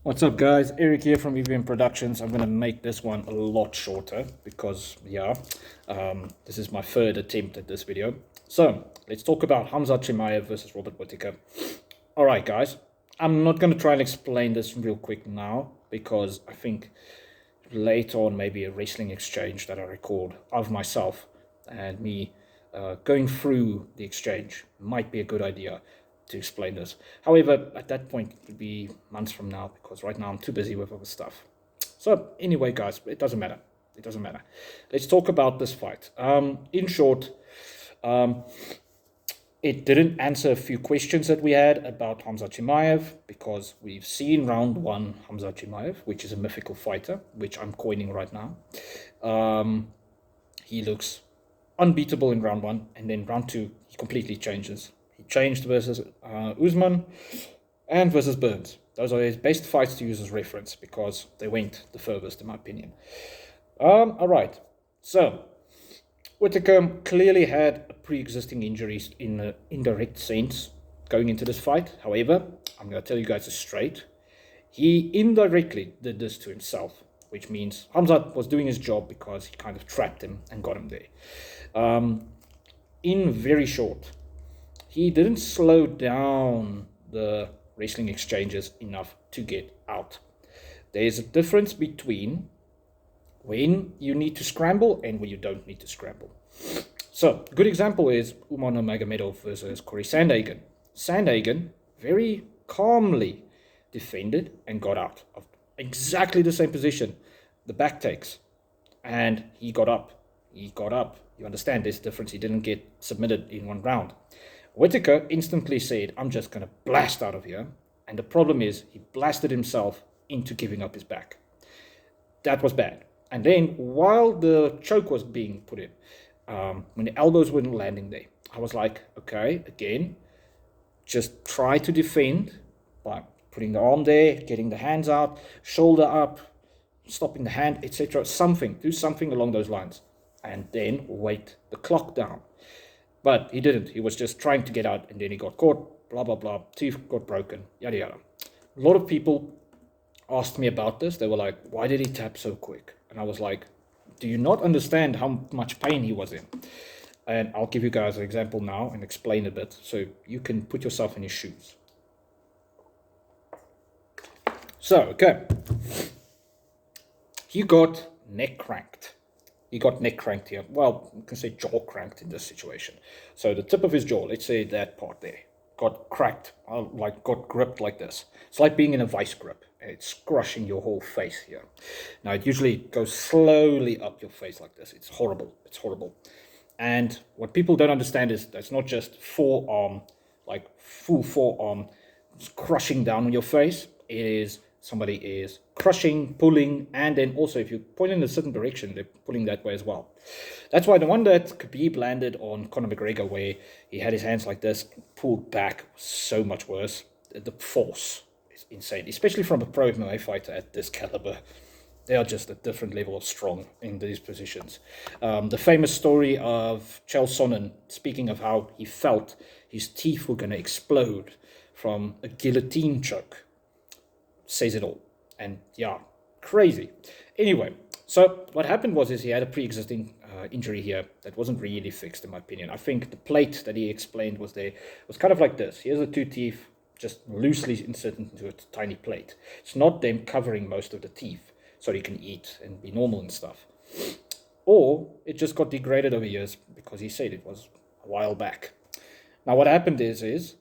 What's up, guys? Eric here from EVM Productions. I'm going to make this one a lot shorter because, this is my third attempt at this video. So, let's talk about Khamzat chimeav versus Robert Whittekar. Alright, guys. I'm not going to try and explain this real quick now because I think later on maybe a wrestling exchange that I record of myself and me going through the exchange might be a good idea to explain this. However, at that point, it would be months from now because right now I'm too busy with other stuff. So anyway, guys, it doesn't matter. It doesn't matter. Let's talk about this fight. In short, it didn't answer a few questions that we had about Khamzat chimeav because we've seen round one Khamzat chimeav, which is a mythical fighter, which I'm coining right now. He looks unbeatable in round one, and then round two, he completely changes. He changed versus Usman and versus Burns. Those are his best fights to use as reference because they went the furthest, in my opinion. All right, so Whittekar clearly had a pre-existing injuries in an indirect sense going into this fight. However, I'm going to tell you guys this straight. He indirectly did this to himself, which means Khamzat was doing his job because he kind of trapped him and got him there. In very short, he didn't slow down the wrestling exchanges enough to get out. There's a difference between when you need to scramble and when you don't need to scramble. So, a good example is Umar Nurmagomedov versus Corey Sandhagen. Sandhagen very calmly defended and got out of exactly the same position, the back takes, and he got up. He got up. You understand this difference? He didn't get submitted in one round. Whittekar instantly said, I'm just going to blast out of here. And the problem is he blasted himself into giving up his back. That was bad. And then while the choke was being put in, when the elbows weren't landing there, I was like, okay, again, just try to defend by putting the arm there, getting the hands out, shoulder up, stopping the hand, etc. Do something along those lines. And then wait the clock down. But he didn't. He was just trying to get out, and then he got caught, blah, blah, blah. Teeth got broken, yada, yada. A lot of people asked me about this. They were like, why did he tap so quick? And I was like, do you not understand how much pain he was in? And I'll give you guys an example now and explain a bit so you can put yourself in his shoes. So, okay. He got neck cranked. He got neck cranked here. Well, you can say jaw cranked in this situation. So the tip of his jaw, let's say that part there, got cracked, got gripped like this. It's like being in a vice grip. It's crushing your whole face here. Now, it usually goes slowly up your face like this. It's horrible. It's horrible. And what people don't understand is that's not just forearm, like full forearm, crushing down on your face. It is somebody is crushing, pulling, and then also if you point in a certain direction, they're pulling that way as well. That's why the one that Khabib landed on Conor McGregor, where he had his hands like this, pulled back, was so much worse. The force is insane, especially from a pro MMA fighter at this caliber. They are just a different level of strong in these positions. The famous story of Chael Sonnen speaking of how he felt his teeth were going to explode from a guillotine choke says it all. And yeah, crazy. Anyway, so what happened was he had a pre-existing injury here that wasn't really fixed, in my opinion. I think the plate that he explained was kind of like this. Here's the two teeth just loosely inserted into a tiny plate. It's not them covering most of the teeth so he can eat and be normal and stuff. Or it just got degraded over years because he said it was a while back. Now what happened is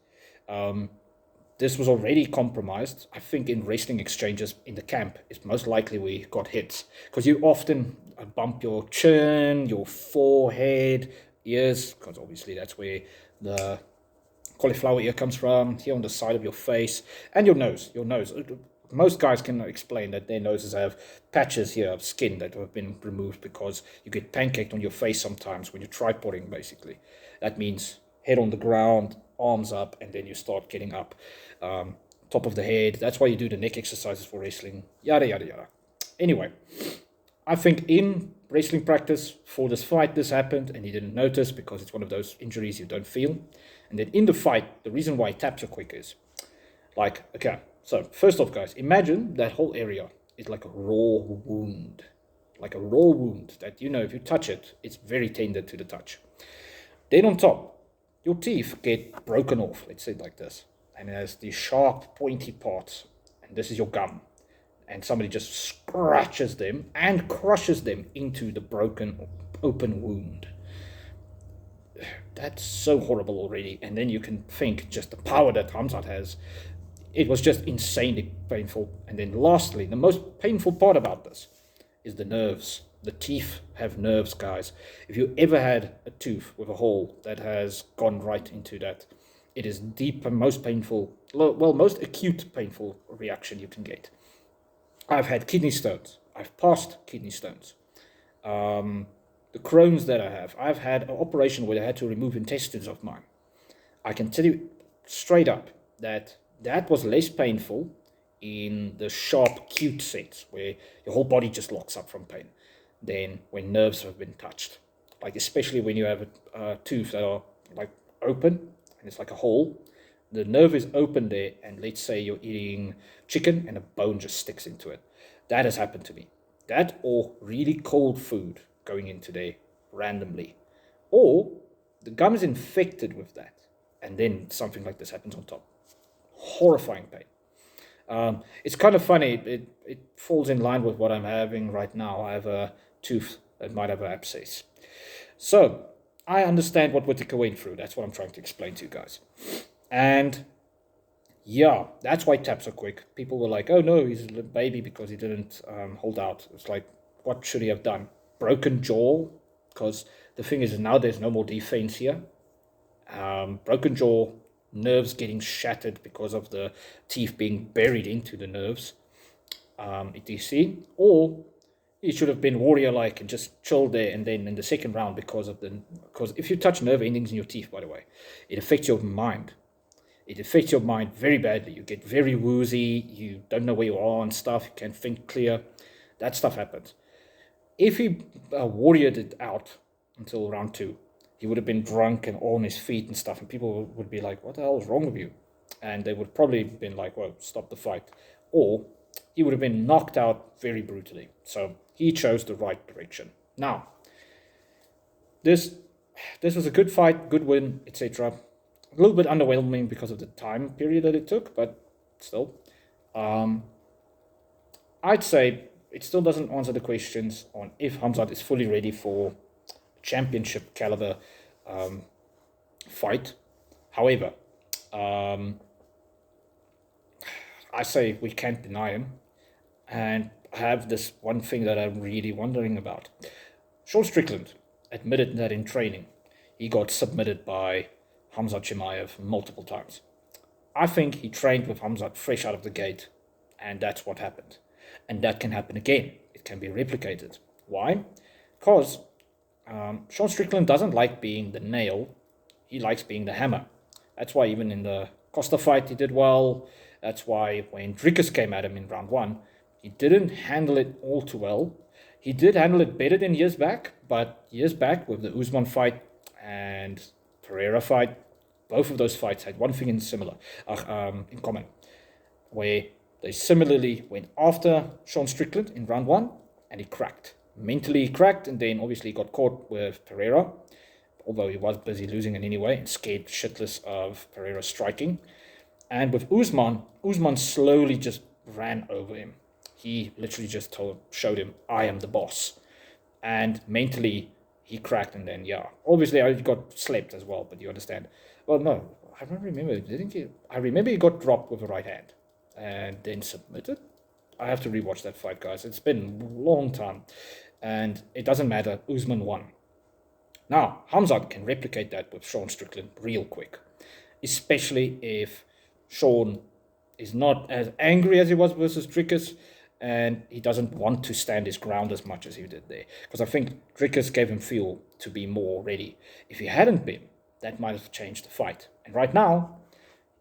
this was already compromised. I think in wrestling exchanges in the camp, it's most likely we got hits. Because you often bump your chin, your forehead, ears, because obviously that's where the cauliflower ear comes from, here on the side of your face, and your nose. Most guys can explain that their noses have patches here of skin that have been removed because you get pancaked on your face sometimes when you're tripoding, basically. That means head on the ground, arms up, and then you start getting up. Top of the head. That's why you do the neck exercises for wrestling. Yada, yada, yada. Anyway, I think in wrestling practice for this fight, this happened, and he didn't notice because it's one of those injuries you don't feel. And then in the fight, the reason why he tapped so quick is like, okay, So, first off, guys, imagine that whole area is like a raw wound. Like a raw wound that, if you touch it, it's very tender to the touch. Then on top, your teeth get broken off, let's say it like this. And it has these sharp, pointy parts. And this is your gum. And somebody just scratches them and crushes them into the broken, open wound. That's so horrible already. And then you can think just the power that Khamzat has. It was just insanely painful. And then lastly, the most painful part about this is the nerves. The teeth have nerves, guys. If you ever had a tooth with a hole that has gone right into that, it is deep and most painful, well, most acute painful reaction you can get. I've had kidney stones. I've passed kidney stones. The Crohn's that I've had an operation where they had to remove intestines of mine. I can tell you straight up that was less painful in the sharp, acute sense, where your whole body just locks up from pain, than when nerves have been touched. Like, especially when you have a tooth that are like open, and it's like a hole. The nerve is open there, and let's say you're eating chicken and a bone just sticks into it. That has happened to me. That, or really cold food going into there randomly. Or the gum is infected with that, and then something like this happens on top. Horrifying pain. It's kind of funny. It falls in line with what I'm having right now. I have a tooth that might have an abscess. So I understand what Whittekar went through. That's what I'm trying to explain to you guys. And yeah, that's why taps are quick. People were like, oh no, he's a baby because he didn't hold out. It's like, what should he have done? Broken jaw? Because the thing is, now there's no more defense here. Broken jaw, nerves getting shattered because of the teeth being buried into the nerves, etc. Or he should have been warrior-like and just chilled there, and then in the second round, because if you touch nerve endings in your teeth, by the way, it affects your mind. It affects your mind very badly. You get very woozy, you don't know where you are and stuff, you can't think clear. That stuff happens. If he warriored it out until round 2, he would have been drunk and on his feet and stuff, and people would be like, what the hell is wrong with you? And they would probably have been like, well, stop the fight. Or he would have been knocked out very brutally. So he chose the right direction. Now, this was a good fight, good win, etc. A little bit underwhelming because of the time period that it took, but still. I'd say it still doesn't answer the questions on if Khamzat is fully ready for championship caliber fight. However, I say we can't deny him. And I have this one thing that I'm really wondering about. Sean Strickland admitted that in training, he got submitted by Khamzat Chimeav multiple times. I think he trained with Khamzat fresh out of the gate, and that's what happened. And that can happen again. It can be replicated. Why? Because Sean Strickland doesn't like being the nail. He likes being the hammer. That's why even in the Costa fight he did well. That's why when Whittekar came at him in round 1, he didn't handle it all too well. He did handle it better than years back, but years back with the Usman fight and Pereira fight, both of those fights had one thing in common, where they similarly went after Sean Strickland in round 1, and he cracked. Mentally he cracked, and then obviously got caught with Pereira, although he was busy losing it anyway and scared shitless of Pereira striking. And with Usman slowly just ran over him. He literally just showed him, I am the boss. And mentally he cracked, and then, yeah, obviously I got slept as well, but you understand. Well, no, I don't remember, didn't he? I remember he got dropped with the right hand and then submitted. I have to rewatch that fight, guys. It's been a long time, and it doesn't matter. Usman won. Now, Khamzat can replicate that with Sean Strickland real quick, especially if Sean is not as angry as he was versus Whittekar, and he doesn't want to stand his ground as much as he did there. Because I think Whittekar gave him fuel to be more ready. If he hadn't been, that might have changed the fight. And right now,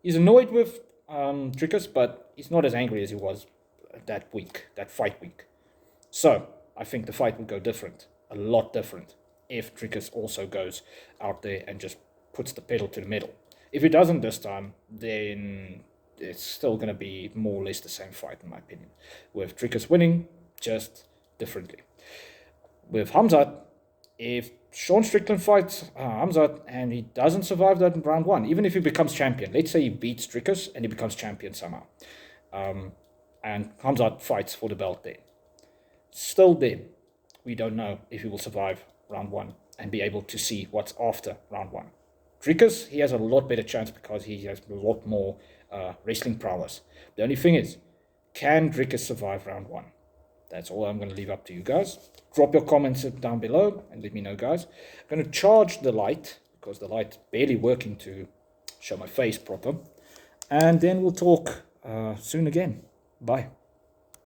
he's annoyed with Whittekar, but he's not as angry as he was that fight week. So I think the fight would go different, a lot different, if Whittekar also goes out there and just puts the pedal to the metal. If he doesn't this time, then it's still going to be more or less the same fight, in my opinion. With Dricus winning, just differently. With Khamzat, if Sean Strickland fights Khamzat and he doesn't survive that in round one, even if he becomes champion, let's say he beats Dricus and he becomes champion somehow, and Khamzat fights for the belt there, still then, we don't know if he will survive round one and be able to see what's after round one. Dricus, he has a lot better chance because he has a lot more wrestling prowess. The only thing is, can Dricus survive round one? That's all I'm going to leave up to you guys. Drop your comments down below and let me know, guys. I'm going to charge the light because the light's barely working to show my face proper. And then we'll talk soon again. Bye.